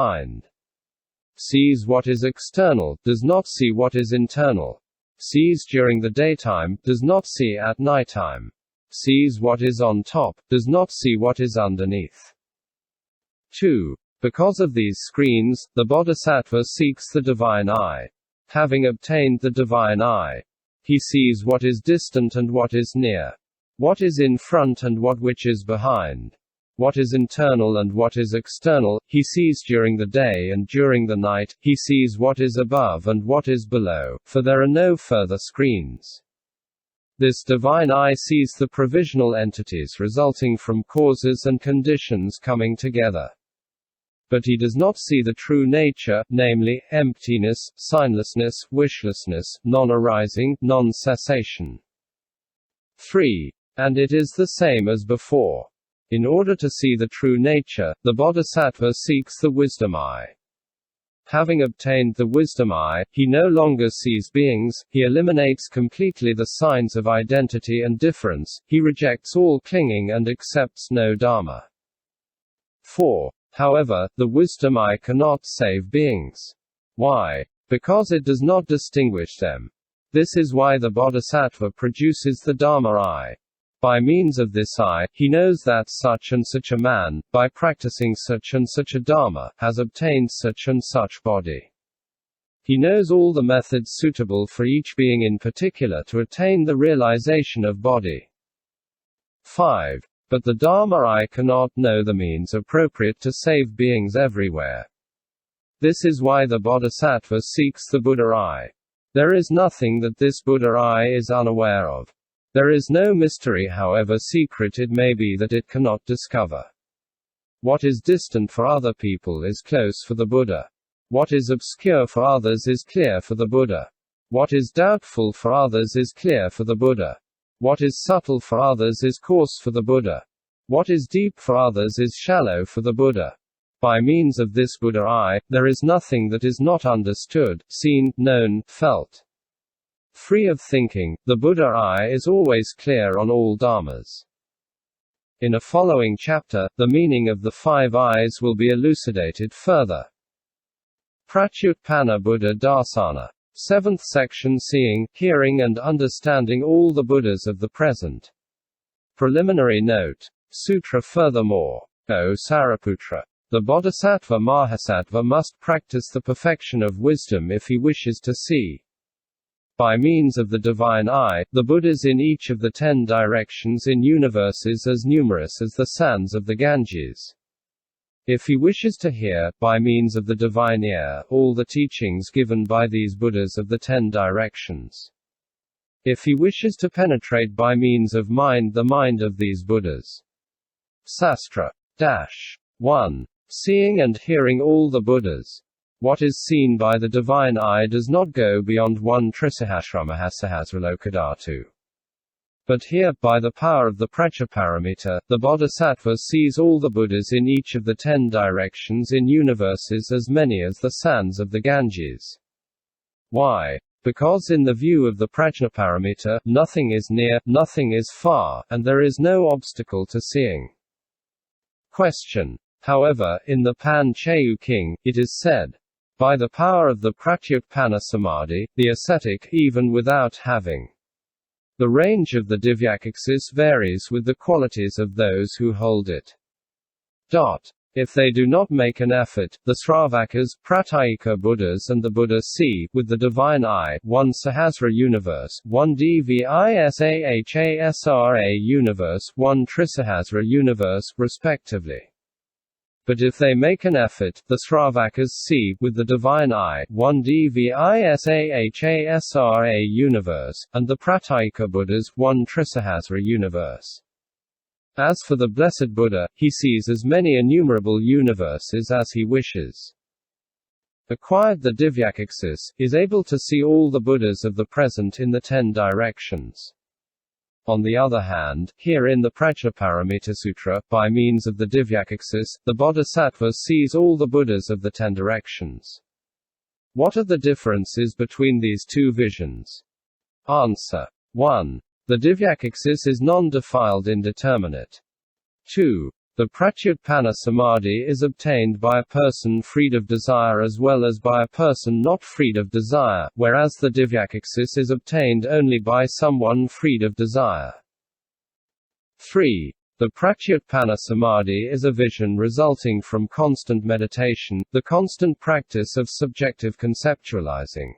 mind. Sees what is external, does not see what is internal. Sees during the daytime, does not see at nighttime. Sees what is on top, does not see what is underneath. 2. Because of these screens, the bodhisattva seeks the divine eye. Having obtained the divine eye, he sees what is distant and what is near. What is in front and what which is behind. What is internal and what is external, he sees during the day and during the night, he sees what is above and what is below, for there are no further screens. This divine eye sees the provisional entities resulting from causes and conditions coming together. But he does not see the true nature, namely, emptiness, signlessness, wishlessness, non-arising, non-cessation. 3. And it is the same as before. In order to see the true nature, the bodhisattva seeks the wisdom eye. Having obtained the wisdom eye, he no longer sees beings, he eliminates completely the signs of identity and difference, he rejects all clinging and accepts no dharma. 4. However, the wisdom eye cannot save beings. Why? Because it does not distinguish them. This is why the bodhisattva produces the dharma eye. By means of this eye, he knows that such and such a man, by practicing such and such a dharma, has obtained such and such body. He knows all the methods suitable for each being in particular to attain the realization of body. 5. But the dharma eye cannot know the means appropriate to save beings everywhere. This is why the bodhisattva seeks the Buddha eye. There is nothing that this Buddha eye is unaware of. There is no mystery, however secret it may be, that it cannot discover. What is distant for other people is close for the Buddha. What is obscure for others is clear for the Buddha. What is doubtful for others is clear for the Buddha. What is subtle for others is coarse for the Buddha. What is deep for others is shallow for the Buddha. By means of this Buddha eye, there is nothing that is not understood, seen, known, felt. Free of thinking, the Buddha eye is always clear on all dharmas. In a following chapter, the meaning of the 5 eyes will be elucidated further. Pratyutpannabuddhadarsana. 7th section, seeing, hearing and understanding all the Buddhas of the present. Preliminary note. Sutra. Furthermore, O Sariputra, the bodhisattva Mahasattva must practice the perfection of wisdom if he wishes to see. By means of the divine eye, the Buddhas in each of the 10 directions in universes as numerous as the sands of the Ganges. If he wishes to hear, by means of the divine ear, all the teachings given by these Buddhas of the 10 directions. If he wishes to penetrate by means of mind the mind of these Buddhas. Sastra. 1. Seeing and hearing all the Buddhas. What is seen by the divine eye does not go beyond 1 Trisahasramahasahasralokadhatu. But here, by the power of the pratyutpannabuddhadarsana, the bodhisattva sees all the Buddhas in each of the 10 directions in universes as many as the sands of the Ganges. Why? Because in the view of the pratyutpannabuddhadarsana, nothing is near, nothing is far, and there is no obstacle to seeing. Question. However, in the Pan-Chayu King, it is said, by the power of the pratyutpanna samadhi, the ascetic, even without having. The range of the divyacaxis varies with the qualities of those who hold it. If they do not make an effort, the Sravakas, Pratyeka Buddhas and the Buddha see, with the divine eye, 1 Sahasra universe, 1 Dvisahasra universe, 1 Trisahasra universe, respectively. But if they make an effort, the Sravakas see, with the divine eye, 1 Dvisahasra universe, and the Pratyeka Buddhas, 1 Trisahasra universe. As for the Blessed Buddha, he sees as many innumerable universes as he wishes. Acquired the divyacaxis, is able to see all the Buddhas of the present in the 10 directions. On the other hand, here in the Prajnaparamita Sutra, by means of the divyacaxis, the bodhisattva sees all the Buddhas of the 10 directions. What are the differences between these two visions? Answer. 1. The divyacaxis is non-defiled indeterminate. 2. The pratyutpannabuddhadarsana is obtained by a person freed of desire as well as by a person not freed of desire, whereas the divyaksis is obtained only by someone freed of desire. 3. The pratyutpannabuddhadarsana is a vision resulting from constant meditation, the constant practice of subjective conceptualizing.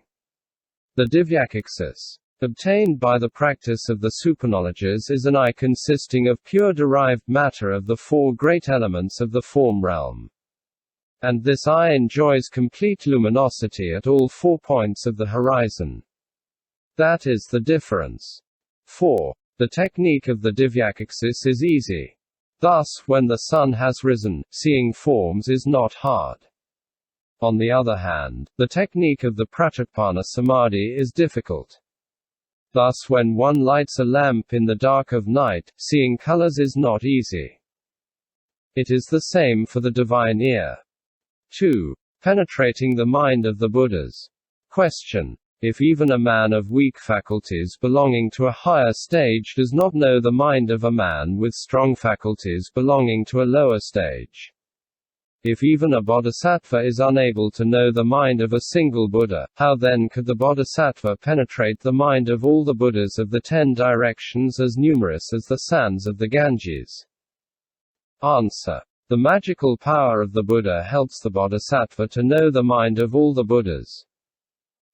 The divyaksis, obtained by the practice of the superknowledges, is an I consisting of pure derived matter of the four great elements of the form realm. And this I enjoys complete luminosity at all 4 points of the horizon. That is the difference. 4. The technique of the divyaksis is easy. Thus, when the sun has risen, seeing forms is not hard. On the other hand, the technique of the pratyutpannabuddhadarsana is difficult. Thus, when one lights a lamp in the dark of night, seeing colors is not easy. It is the same for the divine ear. 2. Penetrating the mind of the Buddhas. Question. If even a man of weak faculties belonging to a higher stage does not know the mind of a man with strong faculties belonging to a lower stage. If even a bodhisattva is unable to know the mind of a single Buddha, how then could the bodhisattva penetrate the mind of all the Buddhas of the 10 directions as numerous as the sands of the Ganges? Answer. The magical power of the Buddha helps the bodhisattva to know the mind of all the Buddhas.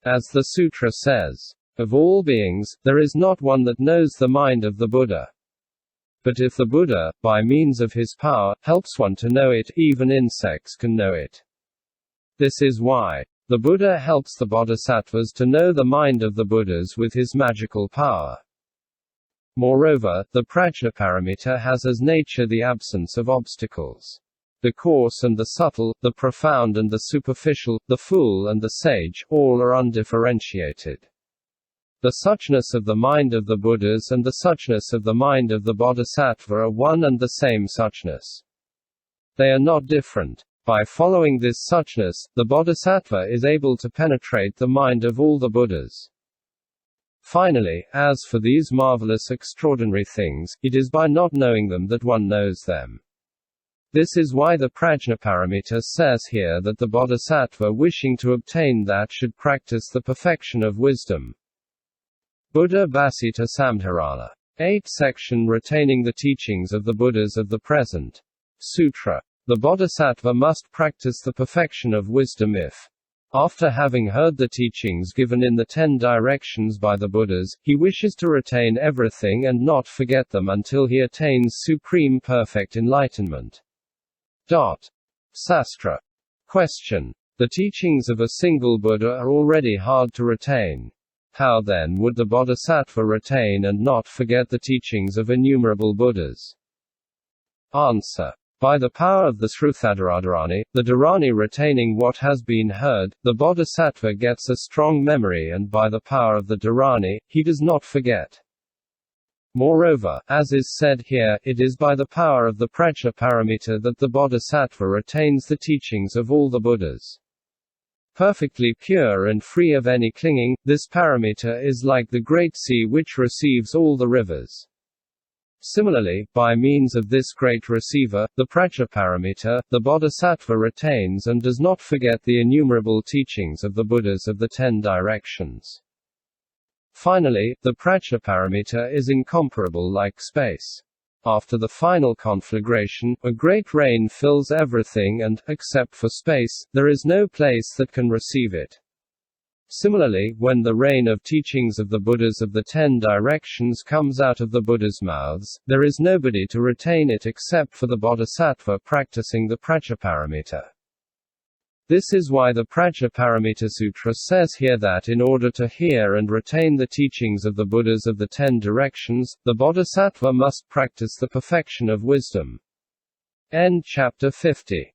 As the sutra says, of all beings, there is not one that knows the mind of the Buddha. But if the Buddha, by means of his power, helps one to know it, even insects can know it. This is why the Buddha helps the bodhisattvas to know the mind of the Buddhas with his magical power. Moreover, the prajnaparamita has as nature the absence of obstacles. The coarse and the subtle, the profound and the superficial, the fool and the sage, all are undifferentiated. The suchness of the mind of the Buddhas and the suchness of the mind of the bodhisattva are one and the same suchness. They are not different. By following this suchness, the bodhisattva is able to penetrate the mind of all the Buddhas. Finally, as for these marvelous extraordinary things, it is by not knowing them that one knows them. This is why the Prajnaparamita says here that the bodhisattva wishing to obtain that should practice the perfection of wisdom. Buddha Bhasita Samdharana. 8 section retaining the teachings of the Buddhas of the present. Sutra. The bodhisattva must practice the perfection of wisdom if, after having heard the teachings given in the 10 directions by the Buddhas, he wishes to retain everything and not forget them until he attains supreme perfect enlightenment. Sastra. Question. The teachings of a single Buddha are already hard to retain. How then would the bodhisattva retain and not forget the teachings of innumerable Buddhas? Answer. By the power of the Sruthadarani, the Dharani retaining what has been heard, the bodhisattva gets a strong memory, and by the power of the Dharani, he does not forget. Moreover, as is said here, it is by the power of the Prajnaparamita that the bodhisattva retains the teachings of all the Buddhas. Perfectly pure and free of any clinging, this paramita is like the great sea which receives all the rivers. Similarly, by means of this great receiver, the Prajnaparamita, the bodhisattva retains and does not forget the innumerable teachings of the Buddhas of the 10 directions. Finally, the Prajnaparamita is incomparable like space. After the final conflagration, a great rain fills everything and, except for space, there is no place that can receive it. Similarly, when the rain of teachings of the Buddhas of the 10 directions comes out of the Buddhas' mouths, there is nobody to retain it except for the bodhisattva practicing the Prajnaparamita. This is why the Prajnaparamita Sutra says here that in order to hear and retain the teachings of the Buddhas of the 10 directions, the bodhisattva must practice the perfection of wisdom. End chapter 50.